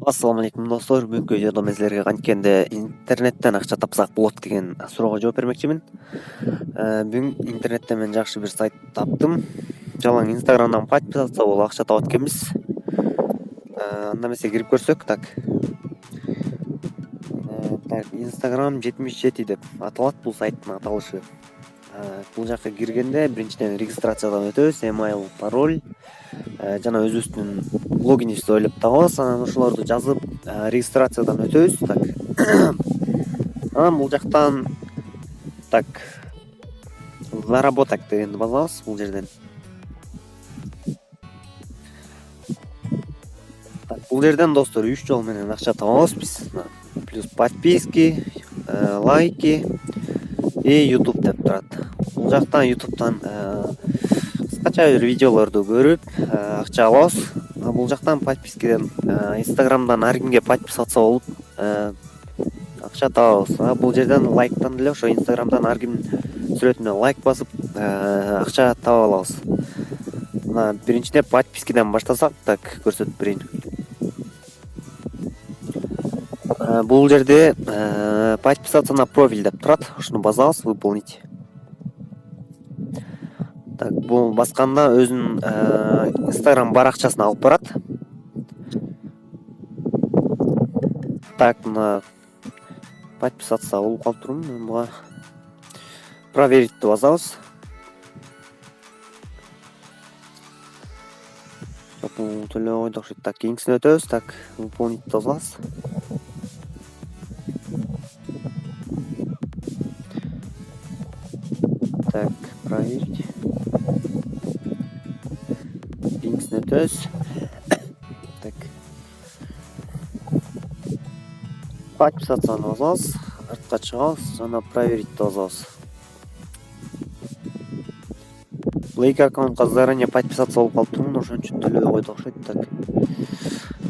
Assalamu алейкум достор. Бүгүнкү видеодо мен силерге канткенде интернеттен акча тапсак болот деген суроого жооп бермекчимин. Бүгүн интернеттен мен жакшы бир сайт таптым. Жалаң Instagramдан подписаться болуп акча табат экенбиз. Анда эмесе кирип көрсөк, так. Instagram 77 деп аталат бул сайттын аталышы. Бул жакка киргенде биринчиден регистрациядан өтөбүз, email, пароль жана өзүбүздүн логинибизди ойлоп табабыз. Анан ошолорду жазып, регистрациядан өтөбүз, так. Анан бул жактан так заработок дегенди басабыз бул жерден. Так, бул жерден достор 3 жол менен акча табабыз биз. Плюс подписки, лайки и YouTube деп турат. Бул жактан YouTube'дан кыскача бир видеолорду көрүп, акча алабыз. Бул жактан подпискиден Instagram'дан ар кимге подписаться болуп, акча табабыз. Бул жерден лайктан деле ошо Instagram'дан ар кимдин сүрөтүнө лайк басып, акча таба алабыз. Мына биринчиден подпискиден баштасак, так көрсөтүп берейин. Бул жерде подписаться на профиль деп турат. Ошону басабыз, выполнить. Так, бул басканда өзүнүн Instagram баракчасын алып барат. Так, мына подписаться болуп калып турмун. Мен буга проверить басабыз. Бул төлөп койду окшойт. Так, кийинкисине өтөбүз. Так, выполнить басабыз. Так, проверить. Кийинкисине өтөбүз. Так. Подписацияны басабыз, артка чыгабыз, жана проверить басабыз. Бул эки аккаунтка заранее подписаться болуп калып турмун, ошон үчүн төлөбөй койду окшойт. Так.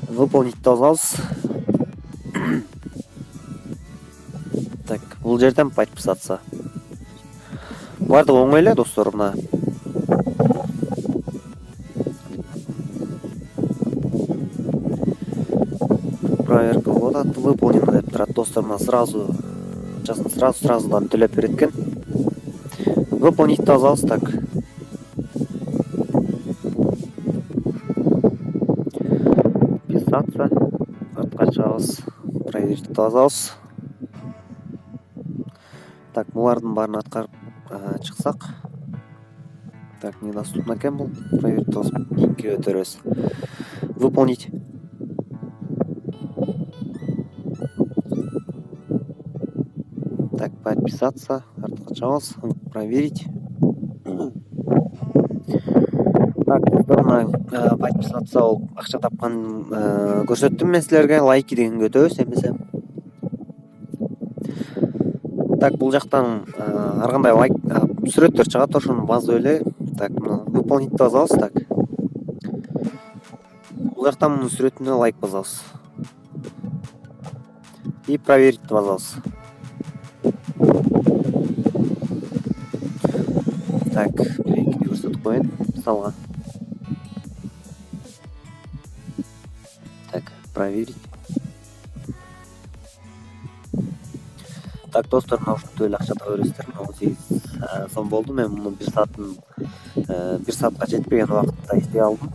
Выполнить басабыз. Так, бул жерден подписаться. Бардыгы оңой эле достор, мына. Проверка болуп атат, выполнено деп турат достор, мына сразу сразудан төлөп берет экен. Выполнить басабыз, так. Подписаться, артка чыгабыз, проверить басабыз. Так, булардын баарын аткарып чыксак. Так, недоступно экен бул. Проверить басып, кийинки өтөрөбүз. Выполнить. Так, подписаться, артка чыгабыз, проверить. Так, мына подписаться болуп акча тапкан көрсөттүм мен силерге. Лайки дегенге өтөбүз эмесе. Так, бул жактан ар кандай лайк сүрөттөр чыгат, ошону басып эле. Так, выполнить басабыз, так. Бул жактан мунун сүрөтүнө лайк басабыз. И проверить басабыз. Так, бир-экини көрсөтүп коеюн, мисалга. Так, проверить. Так, достор, мына ушунтип эле акча таба бересиздер. 18 сом болду. Мен муну 1 саатка жетпеген убакытта иштей алдым.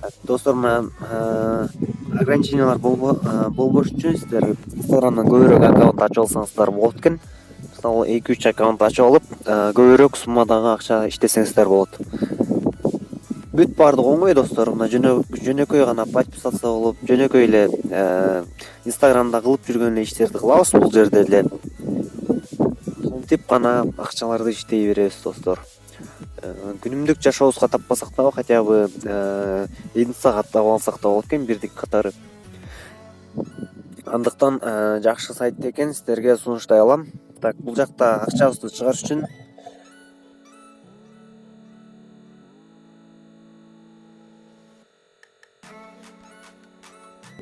Так, достор, мына ограничениялар болбош үчүн сиздер Instagram'дан көбүрөөк аккаунт ачып алсаңыздар болот экен. Мисалы 2-3 аккаунт ачып алып, көбүрөөк суммадагы акча иштесеңиздер болот. Бүт бардыгы оңой достор. Мына жөнөкөй гана подписаться болуп, жөнөкөй эле Instagram'да кылып жүргөн эле иштерди кылабыз бул жерде эле. Ушинтип гана акчаларды иштей беребиз достор. Күнүмдүк жашообузга таппасак дагы хотя бы 7 саат таба алсак да болот экен бирдик катары. Андыктан жакшы сайт экен, сиздерге сунуштай алам. Так, бул жакта акчабызды чыгарыш үчүн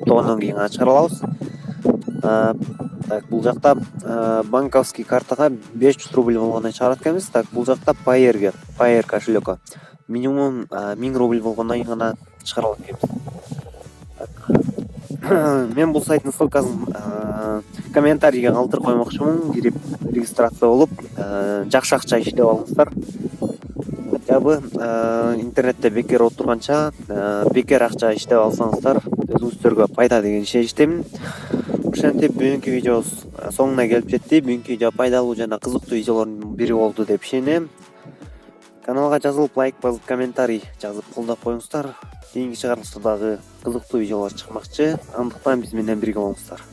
тоонон кийин ачкара алабыз. Так, бул жакта банковский картага 500 рубль болгондон чыгарат экенбиз. Так, бул жакта Payer кошелёкко минимум 1000 рубль болгондон кийин гана чыгара алат экенбиз. Мен бул сайттын ссылкасын комментарийге калтырып коймокчумун. Кирип регистрация болуп, жакшы акча иштеп алыңыздар. Хотя бы интернетте бекер отурганча бекер акча иштеп алсаңыздар өзүңүздөргө пайда деген ишеничтемин. Ошентип бүгүнкү видеобуз соңуна келип жетти. Бүгүнкү видео пайдалуу жана кызыктуу видеолордун бири болду деп ишенем. Каналга жазылып, лайк басып, комментарий жазып колдоп коюңуздар. Кийинки чыгарылышта дагы кызыктуу видеолор чыкмакчы. Андыктан биз менен бирге болуңуздар.